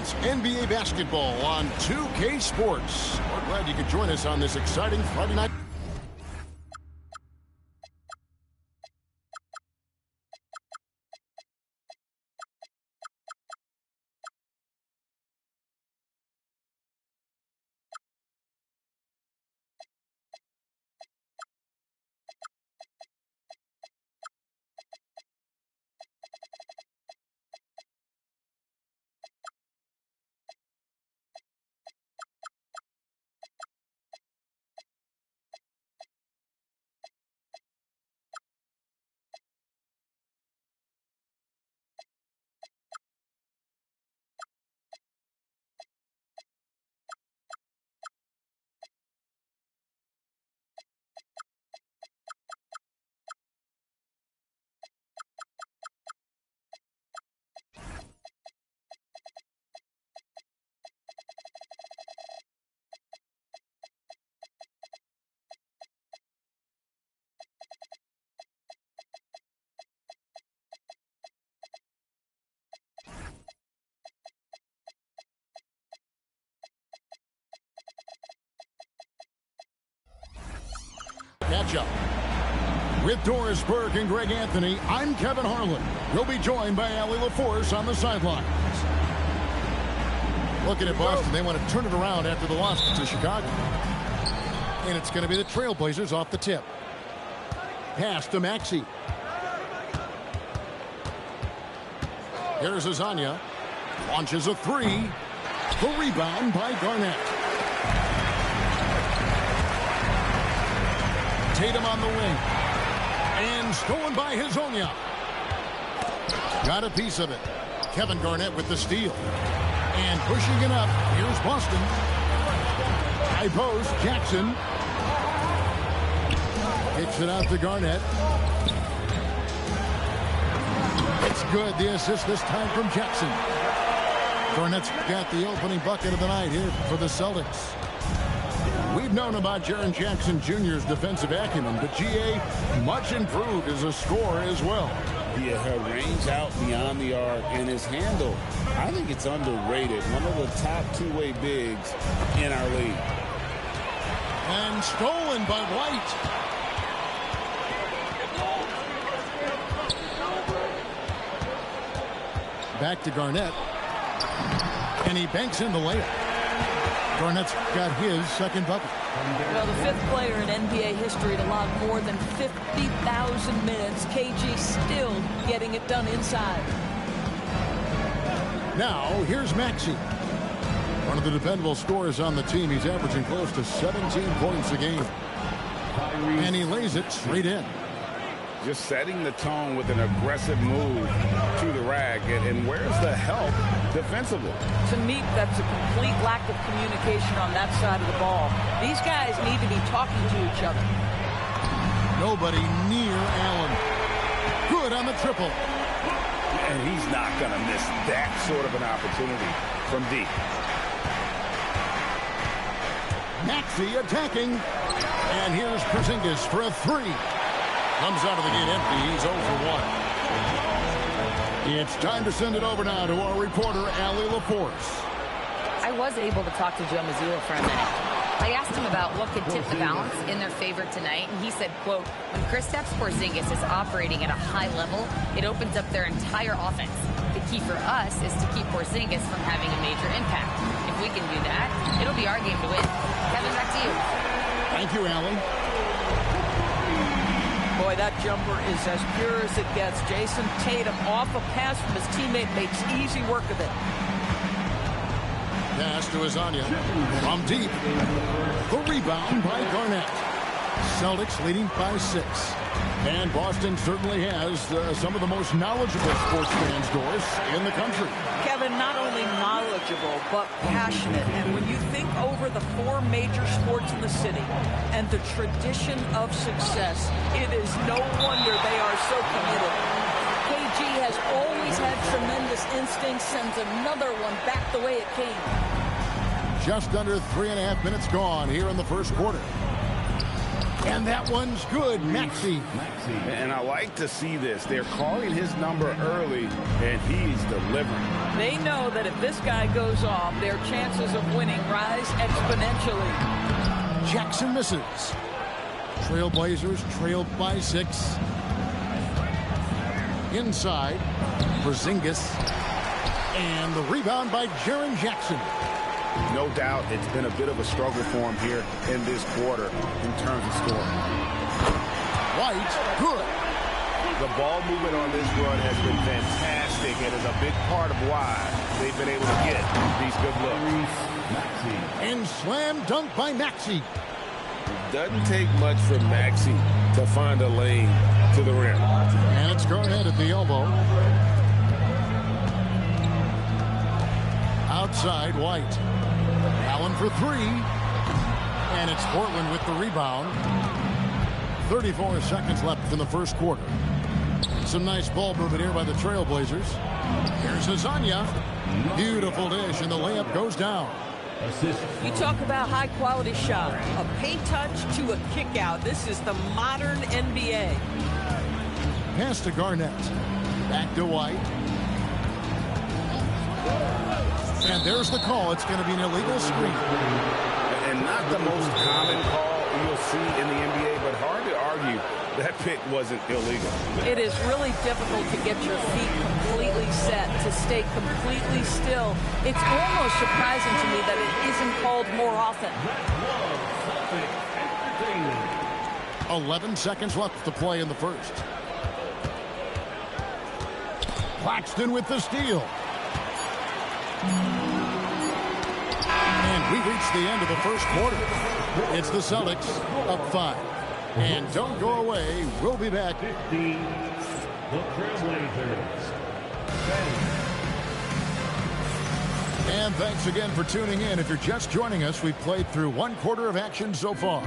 It's NBA basketball on 2K Sports. We're glad you could join us on this exciting Friday night. Catch-up. With Doris Burke and Greg Anthony, I'm Kevin Harlan. We'll be joined by Allie LaForce on the sidelines. Looking at Boston, they want to turn it around after the loss to Chicago. And it's going to be the Trailblazers off the tip. Pass to Maxey. Here's Azania. Launches a three. The rebound by Garnett. Tatum on the wing. And stolen by Hazonia. Got a piece of it. Kevin Garnett with the steal. And pushing it up. Here's Boston. High post. Jackson. Kicks it out to Garnett. It's good. The assist this time from Jackson. Garnett's got the opening bucket of the night here for the Celtics. We've known about Jaren Jackson Jr.'s defensive acumen, but G.A. much improved as a scorer as well. Yeah, her range out beyond the arc and his handle, I think it's underrated. One of the top two-way bigs in our league. And stolen by White. Back to Garnett. And he banks in the layup. Garnett's got his second bucket. Well, the fifth player in NBA history to log more than 50,000 minutes. KG still getting it done inside. Now, here's Maxey. One of the dependable scorers on the team. He's averaging close to 17 points a game. And he lays it straight in. Just setting the tone with an aggressive move to the rack. And where's the help defensively? To me, that's a complete lack of communication on that side of the ball. These guys need to be talking to each other. Nobody near Allen. Good on the triple. And he's not going to miss that sort of an opportunity from deep. Maxey attacking. And here's Porzingis for a three. Comes out of the gate empty. He's 0 for 1. It's time to send it over now to our reporter, Allie LaForce. I was able to talk to Joe Mazzulla for a minute. I asked him about what could tip the balance in their favor tonight, and he said, quote, when Kristaps Porzingis is operating at a high level, it opens up their entire offense. The key for us is to keep Porzingis from having a major impact. If we can do that, it'll be our game to win. Kevin, back to you. Thank you, Allie. Boy, that jumper is as pure as it gets. Jason Tatum off a pass from his teammate makes easy work of it. Pass to Azania from deep. The rebound by Garnett. Celtics leading by 6. And Boston certainly has some of the most knowledgeable sports fans, Doris, in the country. Kevin, not only knowledgeable, but passionate. And when you think over the 4 major sports in the city and the tradition of success, it is no wonder they are so committed. KG has always had tremendous instincts, sends another one back the way it came. Just under 3.5 minutes gone here in the first quarter. And that one's good. Maxey. And I like to see this. They're calling his number early, and he's delivering. They know that if this guy goes off, their chances of winning rise exponentially. Jackson misses. Trailblazers trailed by 6. Inside, Porzingis. And the rebound by Jaren Jackson. No doubt it's been a bit of a struggle for him here in this quarter in terms of scoring. White, good. The ball movement on this run has been fantastic and is a big part of why they've been able to get these good looks. And slam dunk by Maxey. It doesn't take much for Maxey to find a lane to the rim. And it's Garnett at the elbow. Outside, White. Allen for 3. And it's Portland with the rebound. 34 seconds left in the first quarter. Some nice ball movement here by the Trailblazers. Here's Azania. Beautiful dish, and the layup goes down. You talk about high-quality shot. A paint touch to a kick-out. This is the modern NBA. Pass to Garnett. Back to White. And there's the call. It's going to be an illegal screen. And not the most common call you'll see in the NBA, but hard to argue that pick wasn't illegal. It is really difficult to get your feet completely set, to stay completely still. It's almost surprising to me that it isn't called more often. 11 seconds left to play in the first. Claxton with the steal. And we reached the end of the first quarter. It's the Celtics up 5. And don't go away. We'll be back. The Trailblazers. And thanks again for tuning in. If you're just joining us, we've played through 1 quarter of action so far.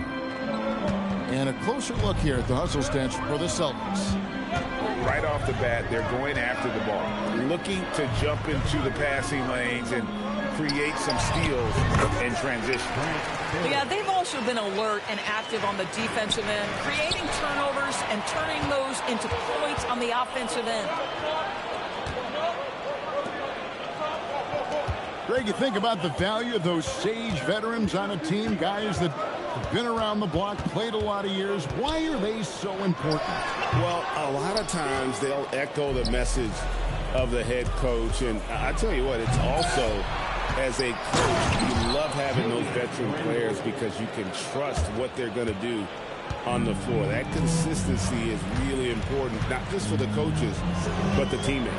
And a closer look here at the hustle stats for the Celtics. Right off the bat, they're going after the ball, looking to jump into the passing lanes and create some steals in transition. Yeah, they've also been alert and active on the defensive end, creating turnovers and turning those into points on the offensive end. Greg, you think about the value of those sage veterans on a team, guys that have been around the block, played a lot of years. Why are they so important? Well, a lot of times they'll echo the message of the head coach. And I tell you what, it's also, as a coach, you love having those veteran players because you can trust what they're going to do on the floor. That consistency is really important, not just for the coaches, but the teammates.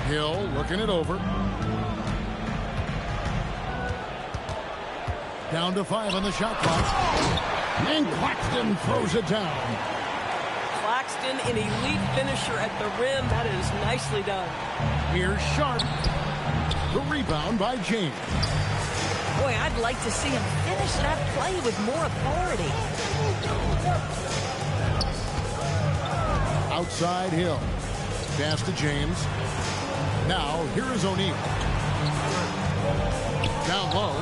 Hill looking it over. Down to 5 on the shot clock. And Claxton throws it down. Claxton, an elite finisher at the rim. That is nicely done. Here's Sharp. The rebound by James. Boy, I'd like to see him finish that play with more authority. Outside Hill. Pass to James. Now, here is O'Neal. Down low.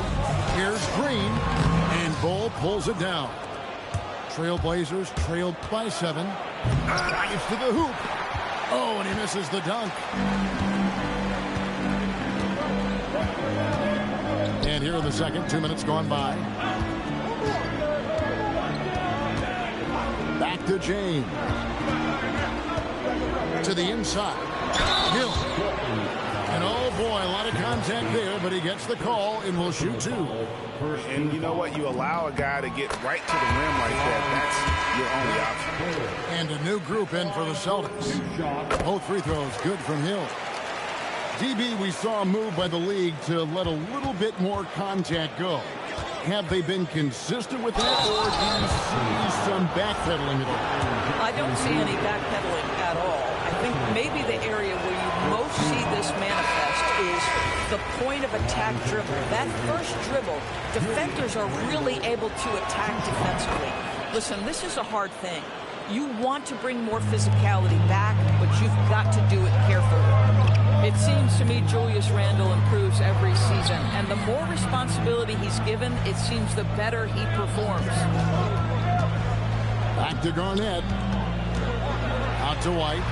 Here's Green. And Bull pulls it down. Trailblazers trailed by 7. Drives to the hoop. Oh, and he misses the dunk. And here in the second, 2 minutes gone by. Back to James. To the inside. Hill. And oh boy, a lot of contact there, but he gets the call and will shoot 2. And you know what? You allow a guy to get right to the rim like that. That's your only option. And a new group in for the Celtics. Both free throws good from Hill. DB, we saw a move by the league to let a little bit more contact go. Have they been consistent with that, or do you see some backpedaling at all? I don't see any backpedaling at all. I think maybe the area where you most see this manifest is the point of attack dribble. That first dribble, defenders are really able to attack defensively. Listen, this is a hard thing. You want to bring more physicality back, but you've got to do it carefully. It seems to me Julius Randle improves every season, and the more responsibility he's given, it seems the better he performs. Back to Garnett. Out to White.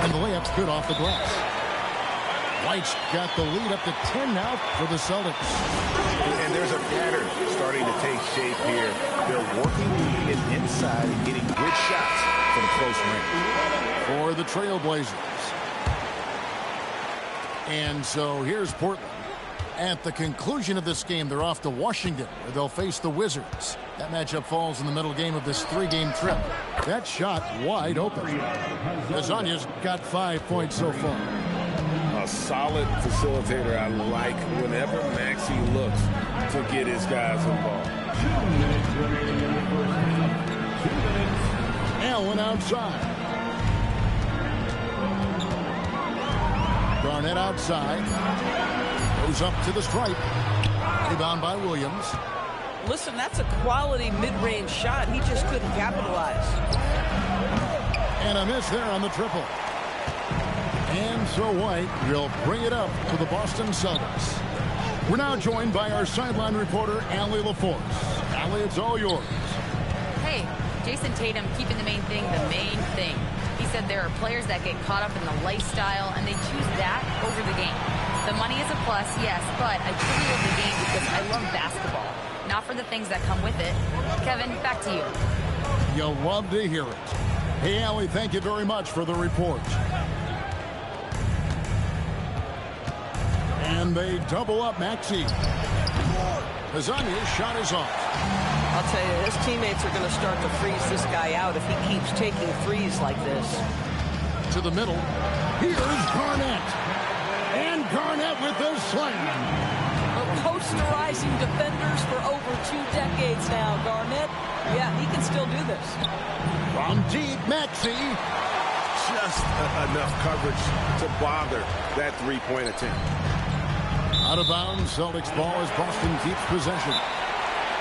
And the layup's good off the glass. White's got the lead up to 10 now for the Celtics. And there's a pattern starting to take shape here. They're working to get inside and getting good shots from close range. For the Trailblazers. And so here's Portland. At the conclusion of this game, they're off to Washington, where they'll face the Wizards. That matchup falls in the middle game of this 3-game trip. That shot wide open. Lasagna's got 5 points so far. A solid facilitator. I like whenever Maxey looks to get his guys involved. Allen outside. Garnett outside. Goes up to the stripe. Rebound by Williams. Listen, that's a quality mid-range shot. He just couldn't capitalize. And a miss there on the triple. And so White will bring it up to the Boston Celtics. We're now joined by our sideline reporter, Allie LaForce. Allie, it's all yours. Hey, Jason Tatum keeping the main thing the main thing. He said there are players that get caught up in the lifestyle, and they choose that over the game. The money is a plus, yes, but I truly love the game because I love basketball, not for the things that come with it. Kevin, back to you. You'll love to hear it. Hey, Allie, thank you very much for the report. And they double up Maxey. Lasagna's shot is off. I'll tell you, his teammates are going to start to freeze this guy out if he keeps taking threes like this. To the middle. Here's Garnett. And Garnett with the slam. Posterizing defenders for over 2 decades now. Garnett, yeah, he can still do this. From deep, Maxey. Just enough coverage to bother that three-point attempt. Out of bounds, Celtics ball as Boston keeps possession.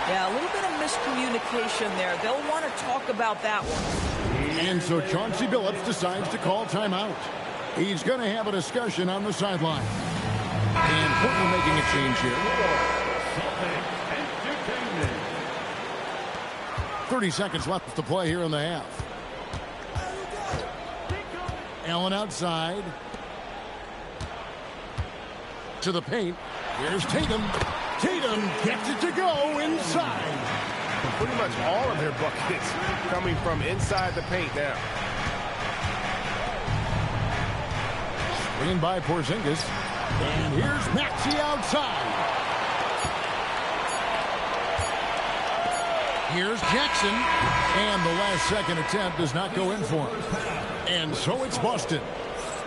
Yeah, a little bit of miscommunication there. They'll want to talk about that one. And so Chauncey Billups decides to call timeout. He's going to have a discussion on the sideline. And Portland making a change here. 30 seconds left to play here in the half. Allen outside. To the paint. Here's Tatum. Tatum gets it to go inside. Pretty much all of their buckets coming from inside the paint now. Screen by Porzingis. And here's Maxey outside. Here's Jackson. And the last second attempt does not go in for him. And so it's Boston,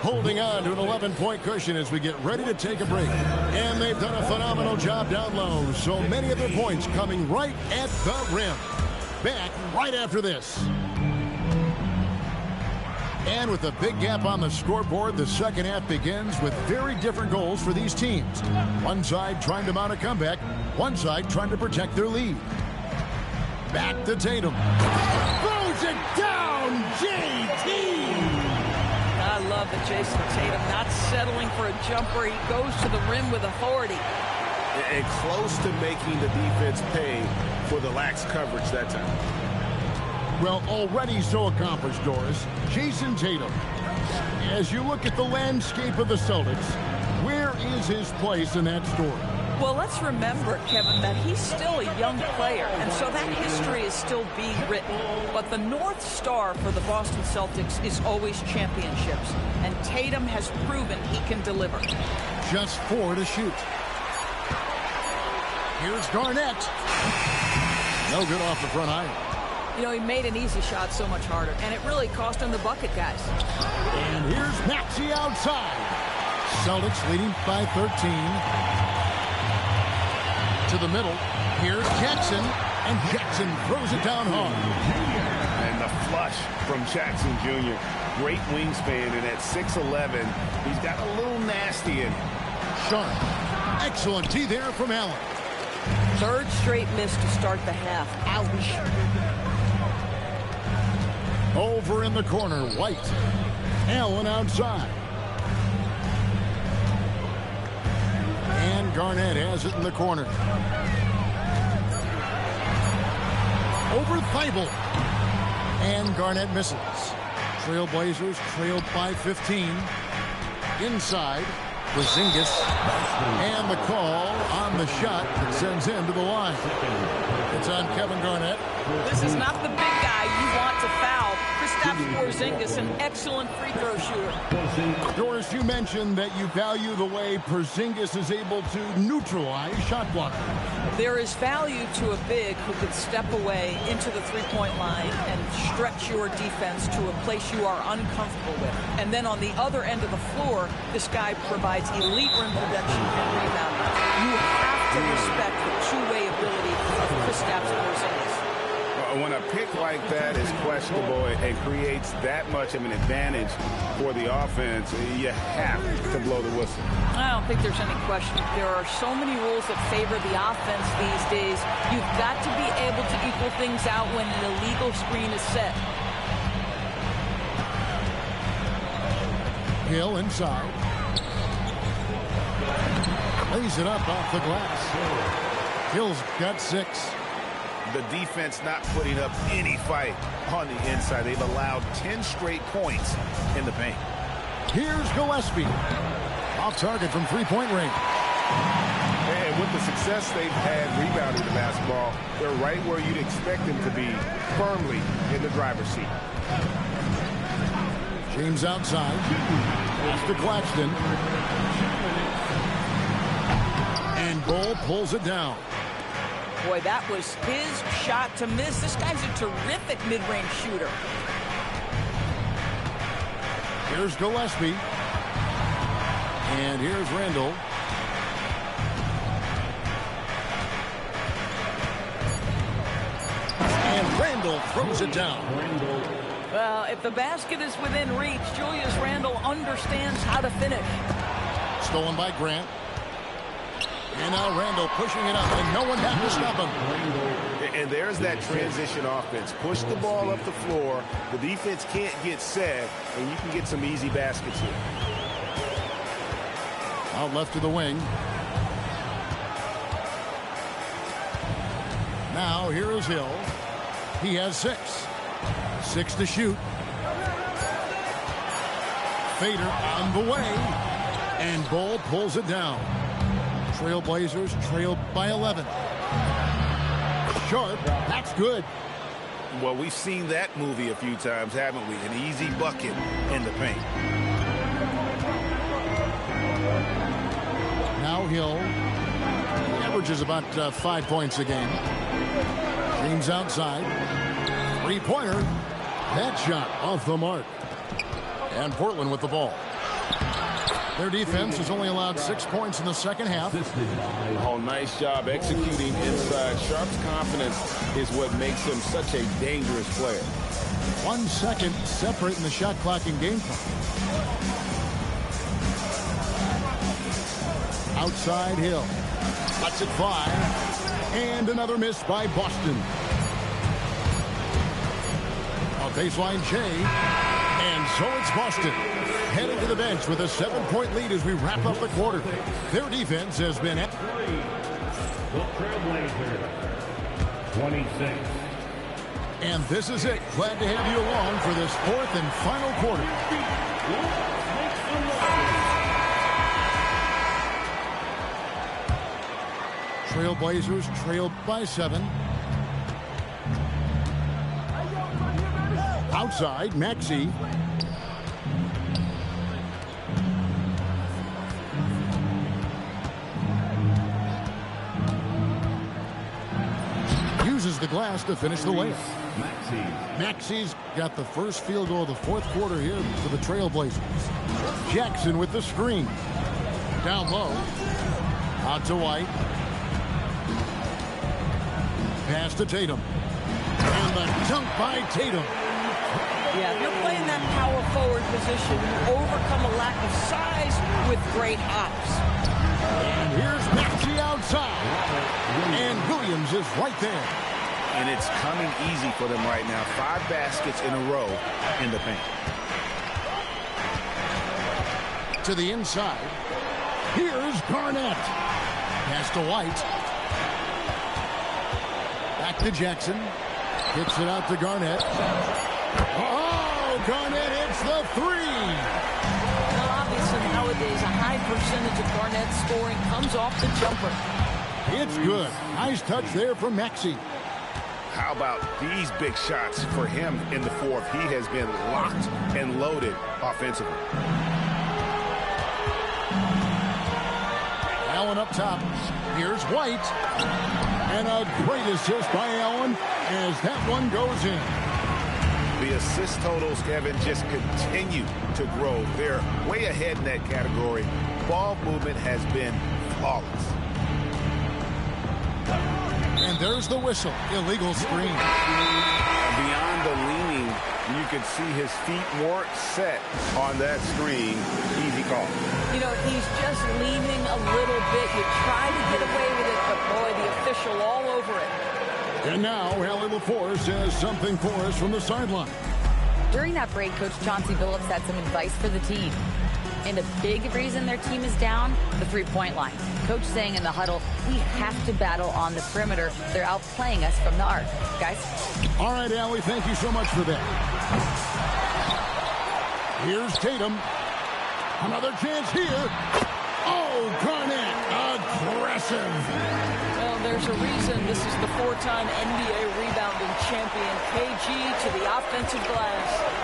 holding on to an 11-point cushion as we get ready to take a break. And they've done a phenomenal job down low. So many of their points coming right at the rim. Back right after this. And with a big gap on the scoreboard, the second half begins with very different goals for these teams. One side trying to mount a comeback. One side trying to protect their lead. Back to Tatum. Throws it down, JT! I love that Jason Tatum not settling for a jumper. He goes to the rim with authority. And close to making the defense pay for the lax coverage that time. Well, already so accomplished, Doris. Jason Tatum. As you look at the landscape of the Celtics, where is his place in that story? Well, let's remember, Kevin, that he's still a young player, and so that history is still being written. But the North Star for the Boston Celtics is always championships, and Tatum has proven he can deliver. Just 4 to shoot. Here's Garnett. No good off the front iron. You know, he made an easy shot so much harder, and it really cost him the bucket, guys. And here's Maxey outside. Celtics leading by 13. To the middle. Here's Jackson. And Jackson throws it down hard. And the flush from Jackson Jr. Great wingspan, and at 6'11", he's got a little nasty in him. Sharp. Excellent tee there from Allen. Third straight miss to start the half. Ouch. Over in the corner, White. Allen outside. And Garnett has it in the corner. Over Thibault. And Garnett misses. Trailblazers trailed by 15. Inside, Porzingis. And the call on the shot that sends him to the line. It's on Kevin Garnett. This is not the big guy you want to foul. Kristaps Porzingis, an excellent free throw shooter. Doris, you mentioned that you value the way Porzingis is able to neutralize shot blockers. There is value to a big who could step away into the three-point line and stretch your defense to a place you are uncomfortable with. And then on the other end of the floor, this guy provides elite rim protection and rebounding. You have to respect the two-way ability of Kristaps Porzingis. When a pick like that is questionable and creates that much of an advantage for the offense, you have to blow the whistle. I don't think there's any question. There are so many rules that favor the offense these days. You've got to be able to equal things out when an illegal screen is set. Hill inside. Lays it up off the glass. Hill's got 6. The defense not putting up any fight on the inside. They've allowed 10 straight points in the paint. Here's Gillespie. Off target from three-point range. And with the success they've had rebounding the basketball, they're right where you'd expect them to be, firmly in the driver's seat. James outside. Pass to Claxton. And Bull pulls it down. Boy, that was his shot to miss. This guy's a terrific mid-range shooter. Here's Gillespie. And here's Randall. And Randall throws it down. Well, if the basket is within reach, Julius Randle understands how to finish. Stolen by Grant. And now Randall pushing it up, and no one had to stop him. And there's that transition offense. Push the ball up the floor. The defense can't get set, and you can get some easy baskets here. Out left to the wing. Now here is Hill. He has 6. 6 to shoot. Fader on the way. And Bull pulls it down. Trailblazers trailed by 11. Sharp, that's good. Well, we've seen that movie a few times, haven't we? An easy bucket in the paint. Now Hill. He averages about 5 points a game. James outside. Three-pointer. That shot off the mark. And Portland with the ball. Their defense has only allowed 6 points in the second half. Oh, nice job executing inside. Sharp's confidence is what makes him such a dangerous player. 1 second separate in the shot clock and game clock. Outside Hill. Lets it fly. And another miss by Boston. A baseline change. And so it's Boston. Heading to the bench with a 7-point lead as we wrap up the quarter. Their defense has been at the Trailblazers, 26. And this is it. Glad to have you along for this 4th and final quarter. Trailblazers trailed by 7. Outside, Maxey. Uses the glass to finish the layup. Maxey's got the first field goal of the 4th quarter here for the Trailblazers. Jackson with the screen. Down low. Out to White. Pass to Tatum. And the dunk by Tatum. Yeah, if you're playing that power forward position, you overcome a lack of size with great hops. And here's Maxey outside. And Williams is right there. And it's coming easy for them right now. 5 baskets in a row in the paint. To the inside. Here's Garnett. Pass to White. Back to Jackson. Kicks it out to Garnett. Oh, Garnett hits the three. Well, obviously nowadays a high percentage of Garnett scoring comes off the jumper. It's good. Nice touch there from Maxey. How about these big shots for him in the fourth? He has been locked and loaded offensively. Allen up top. Here's White. And a great assist by Allen as that one goes in. The assist totals, Kevin, just continue to grow. They're way ahead in that category. Ball movement has been flawless. And there's the whistle. Illegal screen. Beyond the leaning, you could see his feet weren't set on that screen. Easy call. You know, he's just leaning a little bit. You try to get away with it, but boy, the official all over it. And now, Allie LaForce says something for us from the sideline. During that break, Coach Chauncey Billups had some advice for the team. And a big reason their team is down, the three-point line. Coach saying in the huddle, we have to battle on the perimeter. They're outplaying us from the arc. Guys? All right, Allie, thank you so much for that. Here's Tatum. Another chance here. Oh, Garnett, aggressive. Well, there's a reason this is the four-time NBA rebounding champion. KG to the offensive glass.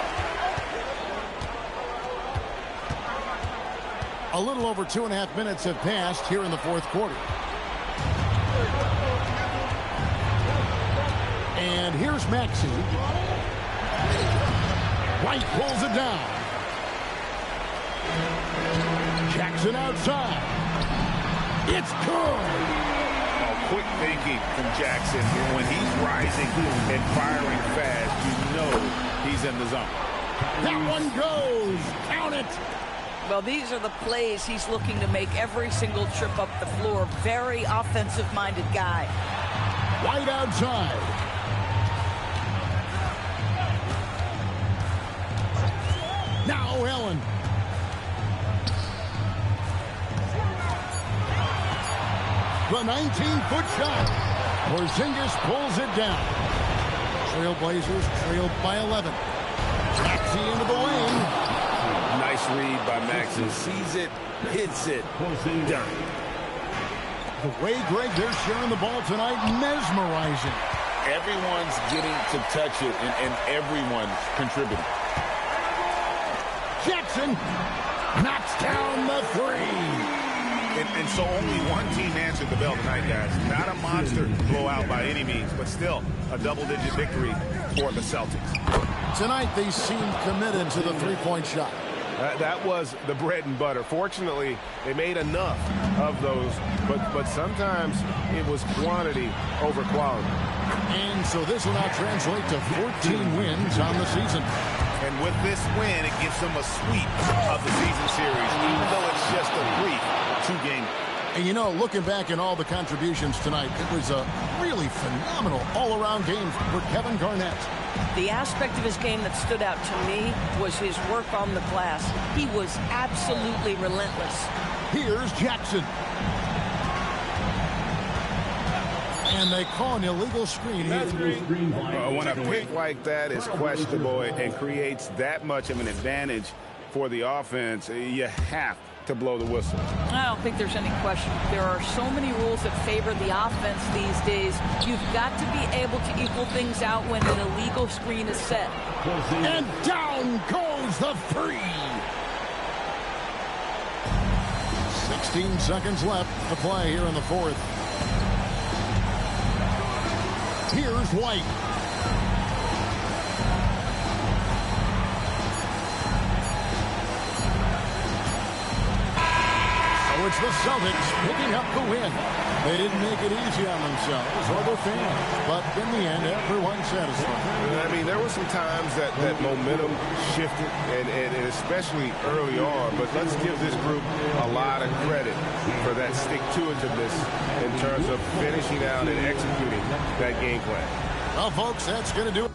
A little over 2.5 minutes have passed here in the fourth quarter. And here's Maxey. White pulls it down. Jackson outside. It's good. Oh, quick thinking from Jackson. When he's rising and firing fast, you know he's in the zone. That one goes. Count it. Well, these are the plays he's looking to make every single trip up the floor. Very offensive-minded guy. White outside. Now Allen. The 19-foot shot. Porzingis pulls it down. Trailblazers trailed by 11. Maxey into the lane. Nice read by Maxey. Sees it, hits it, done. The way, Greg, they're sharing the ball tonight, mesmerizing. Everyone's getting to touch it, and everyone's contributing. Jackson knocks down the three. And so only one team answered the bell tonight, guys. Not a monster blowout by any means, but still a double-digit victory for the Celtics. Tonight, they seem committed to the three-point shot. That was the bread and butter. Fortunately, they made enough of those, but sometimes it was quantity over quality. And so this will now translate to 14 wins on the season. And with this win, it gives them a sweep of the season series, even though it's just a brief two-game. And you know, looking back at all the contributions tonight, it was a really phenomenal all-around game for Kevin Garnett. The aspect of his game that stood out to me was his work on the glass. He was absolutely relentless. Here's Jackson. And they call an illegal screen. When a pick like that is questionable and creates that much of an advantage for the offense, you have to blow the whistle. I don't think there's any question. There are so many rules that favor the offense these days. You've got to be able to equal things out when an illegal screen is set. And down goes the three. 16 seconds left to play here in the fourth. Here's White. So it's the Celtics picking up the win. They didn't make it easy on themselves or their fans, but in the end, everyone's satisfied. I mean, there were some times that momentum shifted, and especially early on, but let's give this group a lot of credit for that stick-to-itiveness in terms of finishing out and executing that game plan. Well, folks, that's going to do it.